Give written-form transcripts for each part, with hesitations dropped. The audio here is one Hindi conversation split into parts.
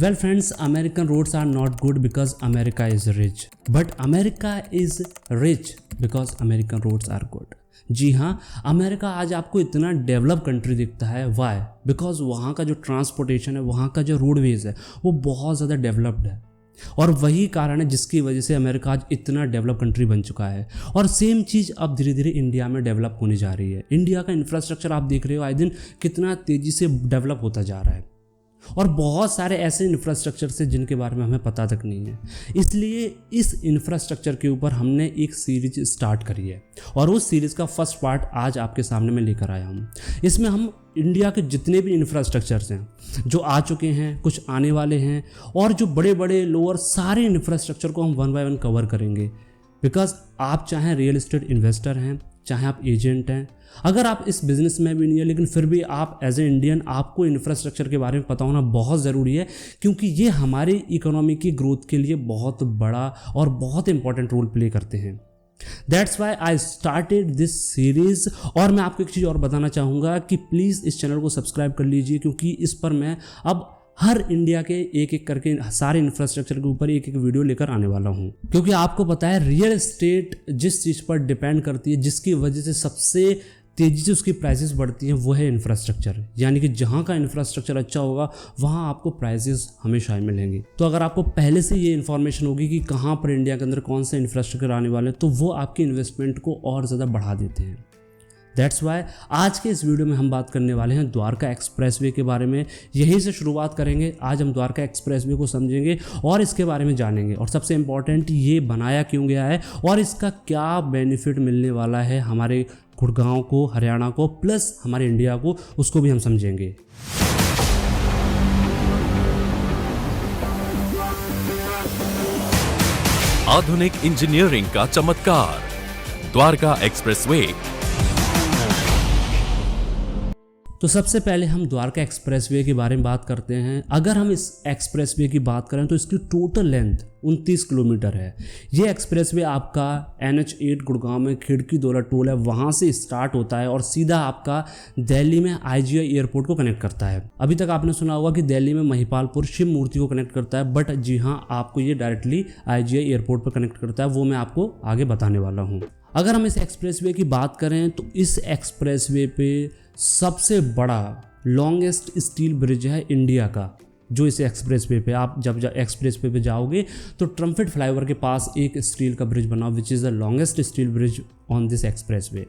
Well friends, American roads are not good because America is rich. But America is rich because American roads are good. जी हाँ, अमेरिका आज आपको इतना डेवलप कंट्री दिखता है। वाई? बिकॉज वहाँ का जो ट्रांसपोर्टेशन है, वहाँ का जो रोडवेज है, वो बहुत ज़्यादा डेवलप्ड है। और वही कारण है जिसकी वजह से अमेरिका आज इतना डेवलप कंट्री बन चुका है। और सेम चीज़ अब धीरे धीरे इंडिया में डेवलप होने जा रही है। इंडिया का इंफ्रास्ट्रक्चर आप देख रहे हो आए दिन कितना तेज़ी से डेवलप होता जा रहा है। और बहुत सारे ऐसे इंफ्रास्ट्रक्चर से जिनके बारे में हमें पता तक नहीं है। इसलिए इस इंफ्रास्ट्रक्चर के ऊपर हमने एक सीरीज स्टार्ट करी है और उस सीरीज़ का फर्स्ट पार्ट आज आपके सामने मैं लेकर आया हूँ। इसमें हम इंडिया के जितने भी इंफ्रास्ट्रक्चर्स हैं जो आ चुके हैं, कुछ आने वाले हैं और जो बड़े बड़े लोअर सारे इंफ्रास्ट्रक्चर को हम वन बाय वन कवर करेंगे। बिकॉज आप चाहे रियल एस्टेट इन्वेस्टर हैं, चाहे आप एजेंट हैं, अगर आप इस बिज़नेस में भी नहीं है लेकिन फिर भी आप एज ए इंडियन आपको इंफ्रास्ट्रक्चर के बारे में पता होना बहुत ज़रूरी है, क्योंकि ये हमारी इकोनॉमी की ग्रोथ के लिए बहुत बड़ा और बहुत इंपॉर्टेंट रोल प्ले करते हैं। That's why I started this series. और मैं आपको एक चीज़ और बताना चाहूँगा कि प्लीज़ इस चैनल को सब्सक्राइब कर लीजिए, क्योंकि इस पर मैं अब हर इंडिया के एक एक करके सारे इंफ्रास्ट्रक्चर के ऊपर एक एक वीडियो लेकर आने वाला हूँ। क्योंकि आपको पता है रियल एस्टेट जिस चीज़ पर डिपेंड करती है, जिसकी वजह से सबसे तेज़ी से उसकी प्राइसेस बढ़ती हैं, वो है इंफ्रास्ट्रक्चर। यानी कि जहाँ का इंफ्रास्ट्रक्चर अच्छा होगा वहाँ आपको प्राइसेस हमेशा ही मिलेंगे। तो अगर आपको पहले से ये इन्फॉर्मेशन होगी कि कहाँ पर इंडिया के अंदर कौन सा इंफ्रास्ट्रक्चर आने वाले हैं, तो वो आपकी इन्वेस्टमेंट को और ज़्यादा बढ़ा देते हैं। दैट्स वाई आज के इस वीडियो में हम बात करने वाले हैं द्वारका एक्सप्रेसवे के बारे में। यहीं से शुरुआत करेंगे। आज हम द्वारका एक्सप्रेसवे को समझेंगे और इसके बारे में जानेंगे, और सबसे इम्पॉर्टेंट ये बनाया क्यों गया है और इसका क्या बेनिफिट मिलने वाला है हमारे गुड़गांव को, हरियाणा को, प्लस हमारे इंडिया को, उसको भी हम समझेंगे। आधुनिक इंजीनियरिंग का चमत्कार, द्वारका एक्सप्रेसवे। तो सबसे पहले हम द्वारका एक्सप्रेसवे के बारे में बात करते हैं। अगर हम इस एक्सप्रेसवे की बात करें तो इसकी टोटल लेंथ 29 किलोमीटर है। ये एक्सप्रेसवे आपका NH8 गुड़गांव में खिड़की दौला टोल है, वहाँ से स्टार्ट होता है और सीधा आपका दिल्ली में IGI एयरपोर्ट को कनेक्ट करता है। अभी तक आपने सुना होगा कि दिल्ली में महिपालपुर शिव मूर्ति को कनेक्ट करता है, बट जी हाँ, आपको ये डायरेक्टली IGI एयरपोर्ट पर कनेक्ट करता है। वो मैं आपको आगे बताने वाला हूँ। अगर हम इस एक्सप्रेसवे की बात करें तो इस एक्सप्रेसवे पे सबसे बड़ा लॉन्गेस्ट स्टील ब्रिज है इंडिया का। जो इस एक्सप्रेसवे पे आप जब एक्सप्रेसवे पे जाओगे तो ट्रम्पेट फ्लाईओवर के पास एक स्टील का ब्रिज बना, which is the longest steel bridge on this expressway.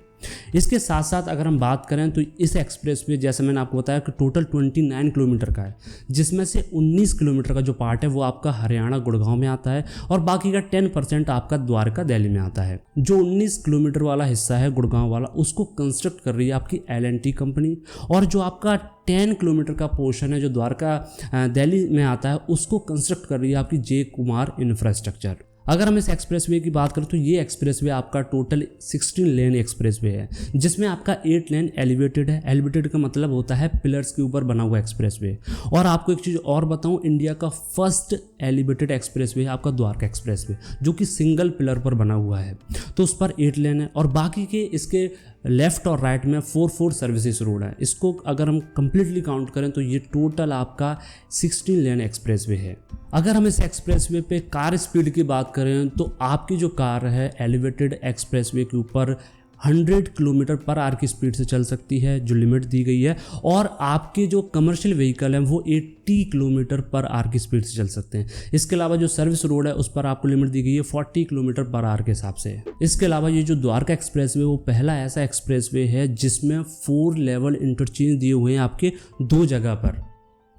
इसके साथ साथ अगर हम बात करें तो इस एक्सप्रेसवे, जैसे मैंने आपको बताया कि टोटल 29 किलोमीटर का है, जिसमें से 19 किलोमीटर का जो पार्ट है वो आपका हरियाणा गुड़गांव में आता है और बाकी का 10% आपका द्वारका दिल्ली में आता है। जो 19 किलोमीटर वाला हिस्सा है गुड़गांव वाला, उसको कंस्ट्रक्ट कर रही है आपकी L&T कंपनी, और जो आपका 10 किलोमीटर का पोर्शन है जो द्वारका दिल्ली में आता है, उसको कंस्ट्रक्ट कर रही है आपकी जे कुमार इंफ्रास्ट्रक्चर। अगर हम इस एक्सप्रेसवे की बात करें तो ये एक्सप्रेसवे आपका टोटल 16 लेन एक्सप्रेसवे है, जिसमें आपका 8 लेन एलिवेटेड है। एलिवेटेड का मतलब होता है पिलर्स के ऊपर बना हुआ एक्सप्रेसवे। और आपको एक चीज़ और बताऊं, इंडिया का फर्स्ट एलिवेटेड एक्सप्रेसवे है आपका द्वारका एक्सप्रेसवे, जो कि सिंगल पिलर पर बना हुआ है। तो उस पर 8 लेन है और बाकी के इसके लेफ्ट और राइट में 4 सर्विसेज रोड है। इसको अगर हम कंप्लीटली काउंट करें तो ये टोटल आपका 16 लेन एक्सप्रेसवे है। अगर हम इस एक्सप्रेसवे पे कार स्पीड की बात करें तो आपकी जो कार है एलिवेटेड एक्सप्रेसवे के ऊपर 100 किलोमीटर पर आवर की स्पीड से चल सकती है, जो लिमिट दी गई है। और आपके जो कमर्शियल व्हीकल हैं वो 80 किलोमीटर पर आवर की स्पीड से चल सकते हैं। इसके अलावा जो सर्विस रोड है उस पर आपको लिमिट दी गई है 40 किलोमीटर पर आवर के हिसाब से। इसके अलावा ये जो द्वारका एक्सप्रेसवे वो पहला ऐसा एक्सप्रेसवे है जिसमें 4 लेवल इंटरचेंज दिए हुए हैं आपके 2 जगह पर।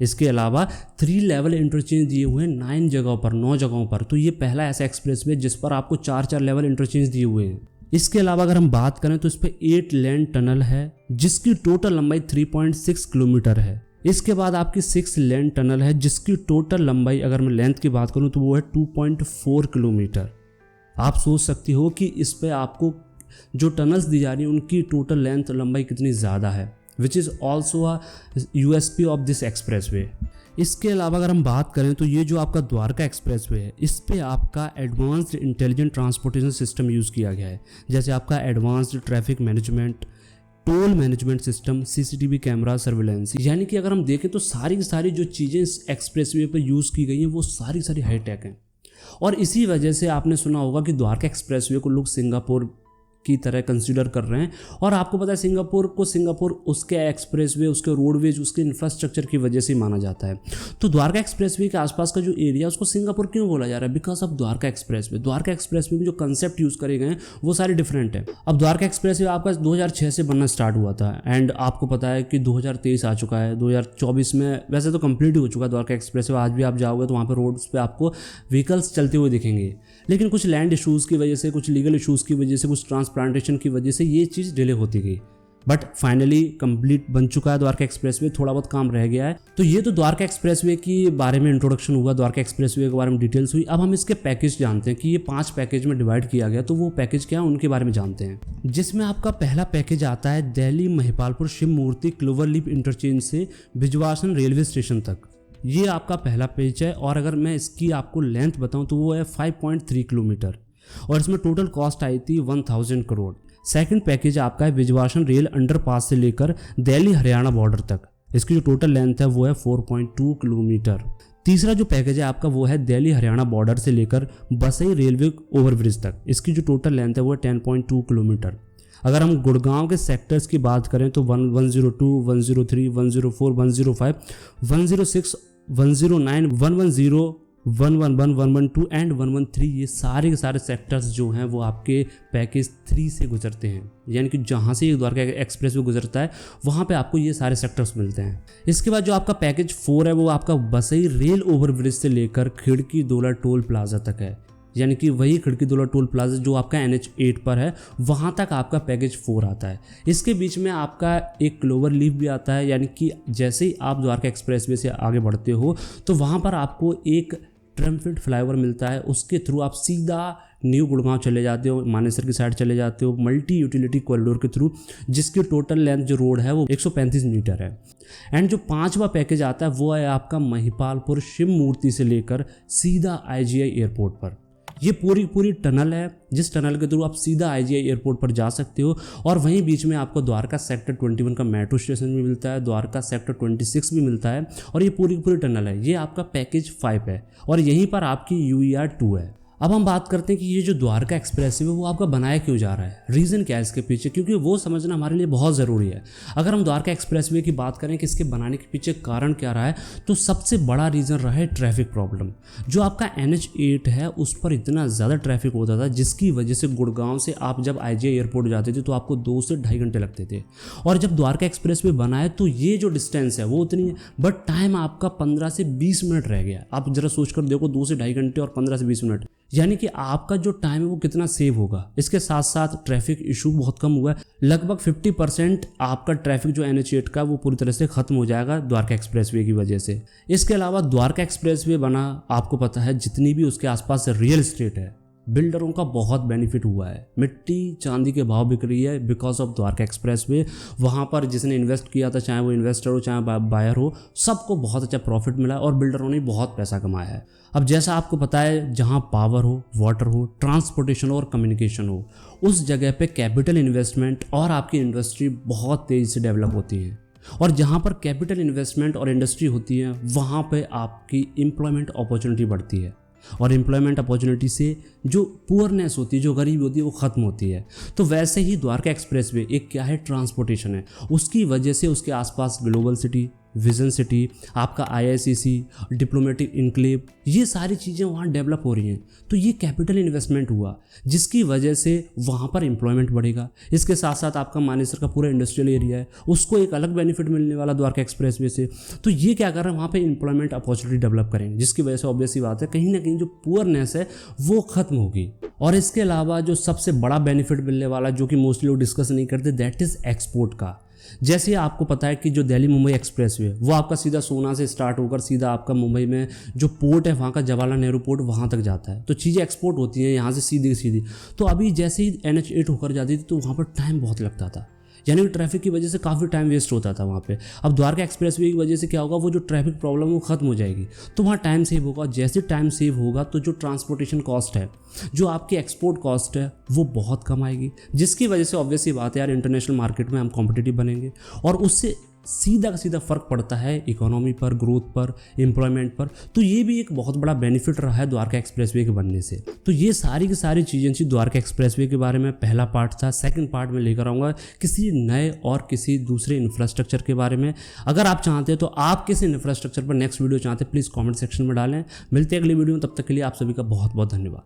इसके अलावा 3 लेवल इंटरचेंज दिए हुए हैं 9 जगहों पर, 9 जगहों पर। तो ये पहला ऐसा एक्सप्रेसवे जिस पर आपको 4 लेवल इंटरचेंज दिए हुए हैं। इसके अलावा अगर हम बात करें तो इस पर 8 लेन टनल है जिसकी टोटल लंबाई 3.6 किलोमीटर है। इसके बाद आपकी 6 लेन टनल है जिसकी टोटल लंबाई, अगर मैं लेंथ की बात करूं तो वो है 2.4 किलोमीटर। आप सोच सकती हो कि इस पर आपको जो टनल्स दी जा रही हैं उनकी टोटल लेंथ लंबाई कितनी ज़्यादा है, which is also a USP of this expressway. इसके अलावा अगर हम बात करें तो ये जो आपका द्वारका एक्सप्रेसवे है, इस पे आपका advanced intelligent transportation system use किया गया है। जैसे आपका advanced traffic management, toll management system, CCTV camera surveillance. यानी कि अगर हम देखें तो सारी की सारी जो चीज़ें इस एक्सप्रेसवे पर यूज़ की गई हैं वो सारी सारी हाईटेक हैं। और इसी वजह से आपने सुना होगा कि द्वारका एक्सप्रेसवे को लोग सिंगापुर की तरह कंसीडर कर रहे हैं। और आपको पता है सिंगापुर उसके एक्सप्रेसवे, उसके रोडवेज, उसके इंफ्रास्ट्रक्चर की वजह से माना जाता है। तो द्वारका एक्सप्रेसवे के आसपास का जो एरिया उसको सिंगापुर क्यों बोला जा रहा है? बिकॉज ऑफ द्वारका एक्सप्रेसवे में जो कंसेप्ट यूज़ करे गए हैं वो सारे डिफरेंट है। अब द्वारका एक्सप्रेसवे आपका 2006 से बनना स्टार्ट हुआ था एंड आपको पता है कि 2023 आ चुका है। 2024 में वैसे तो कंप्लीट हो चुका है द्वारका एक्सप्रेसवे। आज भी आप जाओगे तो वहाँ पर रोड्स पे आपको व्हीकल्स चलते हुए दिखेंगे, लेकिन कुछ लैंड इशूज़ की वजह से, कुछ लीगल इशूज़ की वजह से, कुछ ट्रांसप्लांटेशन की वजह से ये चीज़ डिले होती गई। बट फाइनली कंप्लीट बन चुका है द्वारका एक्सप्रेसवे। थोड़ा बहुत काम रह गया है। तो ये तो द्वारका एक्सप्रेसवे के बारे में इंट्रोडक्शन हुआ, द्वारका एक्सप्रेसवे के बारे में डिटेल्स हुई। अब हम इसके पैकेज जानते हैं कि ये 5 पैकेज में डिवाइड किया गया। तो वो पैकेज क्या है उनके बारे में जानते हैं। जिसमें आपका पहला पैकेज आता है दिल्ली महिपालपुर शिव मूर्ति क्लोवरलीफ इंटरचेंज से बिजवासन रेलवे स्टेशन तक। ये आपका पहला पेज है। और अगर मैं इसकी आपको लेंथ बताऊं तो वो है 5.3 किलोमीटर और इसमें टोटल कॉस्ट आई थी 1000 करोड़। सेकंड पैकेज आपका है विजवासन रेल अंडरपास से लेकर दिल्ली हरियाणा बॉर्डर तक। इसकी जो टोटल लेंथ है वो है 4.2 किलोमीटर। तीसरा जो पैकेज है आपका वो है दिल्ली हरियाणा बॉर्डर से लेकर बसई रेलवे ओवरब्रिज तक। इसकी जो टोटल लेंथ है वो है 10.2 किलोमीटर। अगर हम गुड़गांव के सेक्टर्स की बात करें तो 102, 103, 104, 105, 106, 109, 110, 111, 112 एंड 113 ये सारे के सारे सेक्टर्स जो हैं वो आपके पैकेज 3 से गुजरते हैं। यानी कि जहाँ से ये द्वारका एक्सप्रेस वे गुजरता है वहाँ पे आपको ये सारे सेक्टर्स मिलते हैं। इसके बाद जो आपका पैकेज 4 है वो आपका बसई रेल ओवरब्रिज से लेकर खिड़की दोला टोल प्लाजा तक है। यानी कि वही खिड़की दोला टोल प्लाजा जो आपका NH8 पर है वहाँ तक आपका पैकेज 4 आता है। इसके बीच में आपका एक क्लोवर लीफ भी आता है। यानी कि जैसे ही आप द्वारका एक्सप्रेसवे से आगे बढ़ते हो तो वहाँ पर आपको एक ट्रम्फिट फ्लाईओवर मिलता है। उसके थ्रू आप सीधा न्यू गुड़गांव चले जाते हो, मानेसर की साइड चले जाते हो मल्टी यूटिलिटी कॉरिडोर के थ्रू, जिसकी टोटल लेंथ जो रोड है वो 135 मीटर है। एंड जो 5वां पैकेज आता है वो है आपका महिपालपुर शिव मूर्ति से लेकर सीधा IGI एयरपोर्ट पर। ये पूरी टनल है जिस टनल के थ्रू आप सीधा IGI एयरपोर्ट पर जा सकते हो। और वहीं बीच में आपको द्वारका सेक्टर 21 का मेट्रो स्टेशन भी मिलता है, द्वारका सेक्टर 26 भी मिलता है। और ये पूरी टनल है। ये आपका पैकेज 5 है और यहीं पर आपकी UER 2 है। अब हम बात करते हैं कि ये जो द्वारका एक्सप्रेसवे वो आपका बनाया क्यों जा रहा है, रीज़न क्या है इसके पीछे, क्योंकि वो समझना हमारे लिए बहुत ज़रूरी है। अगर हम द्वारका एक्सप्रेसवे की बात करें कि इसके बनाने के पीछे कारण क्या रहा है तो सबसे बड़ा रीज़न रहा है ट्रैफिक प्रॉब्लम। जो आपका NH8 है उस पर इतना ज़्यादा ट्रैफिक होता था जिसकी वजह से गुड़गांव से आप जब IGI एयरपोर्ट जाते थे तो आपको 2 से 2.5 घंटे लगते थे। और जब द्वारका एक्सप्रेसवे बना है तो ये जो डिस्टेंस है वो उतनी है बट टाइम आपका 15 से 20 मिनट रह गया। आप जरा सोच कर देखो 2 से 2.5 घंटे और 15 से 20 मिनट, यानी कि आपका जो टाइम है वो कितना सेव होगा। इसके साथ साथ ट्रैफिक इशू बहुत कम हुआ है। लगभग 50% आपका ट्रैफिक जो NH8 का वो पूरी तरह से खत्म हो जाएगा द्वारका एक्सप्रेसवे की वजह से। इसके अलावा द्वारका एक्सप्रेसवे बना, आपको पता है जितनी भी उसके आसपास रियल एस्टेट है बिल्डरों का बहुत बेनिफिट हुआ है। मिट्टी चांदी के भाव बिक रही है बिकॉज ऑफ द्वारका एक्सप्रेसवे। वहाँ पर जिसने इन्वेस्ट किया था, चाहे वो इन्वेस्टर हो चाहे बायर हो, सबको बहुत अच्छा प्रॉफिट मिला और बिल्डरों ने बहुत पैसा कमाया है। अब जैसा आपको पता है जहाँ पावर हो, वाटर हो, ट्रांसपोर्टेशन हो और कम्युनिकेशन हो, उस जगह पे कैपिटल इन्वेस्टमेंट और आपकी इंडस्ट्री बहुत तेज़ी से डेवलप होती है। और जहाँ पर कैपिटल इन्वेस्टमेंट और इंडस्ट्री होती है वहाँ पे आपकी एम्प्लॉयमेंट अपॉर्चुनिटी बढ़ती है और एम्प्लॉयमेंट अपॉर्चुनिटी से जो पुअरनेस होती है, जो गरीबी होती है वो ख़त्म होती है। तो वैसे ही द्वारका एक्सप्रेसवे एक क्या है, ट्रांसपोर्टेशन है। उसकी वजह से उसके आसपास ग्लोबल सिटी, विजन सिटी, आपका IICC, डिप्लोमेटिक इनक्लेव, ये सारी चीज़ें वहाँ डेवलप हो रही हैं। तो ये कैपिटल इन्वेस्टमेंट हुआ जिसकी वजह से वहाँ पर एम्प्लॉयमेंट बढ़ेगा। इसके साथ साथ आपका मानेसर का पूरा इंडस्ट्रियल एरिया है, उसको एक अलग बेनिफिट मिलने वाला द्वारका एक्सप्रेसवे से। तो ये क्या कर रहे हैं, वहाँ पे एम्प्लॉयमेंट अपॉर्चुनिटी डेवलप करेंगे जिसकी वजह से ऑब्वियस सी बात है कहीं ना कहीं जो पुअरनेस है वो ख़त्म होगी। और इसके अलावा जो सबसे बड़ा बेनिफिट मिलने वाला जो कि मोस्टली लोग डिस्कस नहीं करते, दैट इज़ एक्सपोर्ट का। जैसे आपको पता है कि जो दिल्ली मुंबई एक्सप्रेसवे वो आपका सीधा सोना से स्टार्ट होकर सीधा आपका मुंबई में जो पोर्ट है वहाँ का जवाहरलाल नेहरू पोर्ट वहाँ तक जाता है। तो चीज़ें एक्सपोर्ट होती हैं यहाँ से सीधी सीधी। तो अभी जैसे ही NH8 होकर जाती थी तो वहाँ पर टाइम बहुत लगता था। यानी कि ट्रैफिक की वजह से काफ़ी टाइम वेस्ट होता था वहाँ पे। अब द्वारका एक्सप्रेसवे की वजह से क्या होगा, वो जो ट्रैफिक प्रॉब्लम वो खत्म हो जाएगी, तो वहाँ टाइम सेव होगा। जैसे टाइम सेव होगा तो जो ट्रांसपोर्टेशन कॉस्ट है, जो आपकी एक्सपोर्ट कॉस्ट है, वो बहुत कम आएगी, जिसकी वजह से ऑब्वियस सी बात है यार, इंटरनेशनल मार्केट में हम कॉम्पिटिटिव बनेंगे और उससे सीधा का सीधा फ़र्क पड़ता है इकोनॉमी पर, ग्रोथ पर, एम्प्लॉयमेंट पर। तो ये भी एक बहुत बड़ा बेनिफिट रहा है द्वारका एक्सप्रेसवे के बनने से। तो ये सारी की सारी चीज़ें थी द्वारका एक्सप्रेसवे के बारे में, पहला पार्ट था। सेकंड पार्ट में लेकर आऊँगा किसी नए और किसी दूसरे इंफ्रास्ट्रक्चर के बारे में। अगर आप चाहते हैं तो आप किस इंफ्रास्ट्रक्चर पर नेक्स्ट वीडियो चाहते हैं, प्लीज़ कॉमेंट सेक्शन में डालें। मिलते हैं अगली वीडियो में, तब तक के लिए आप सभी का बहुत बहुत धन्यवाद।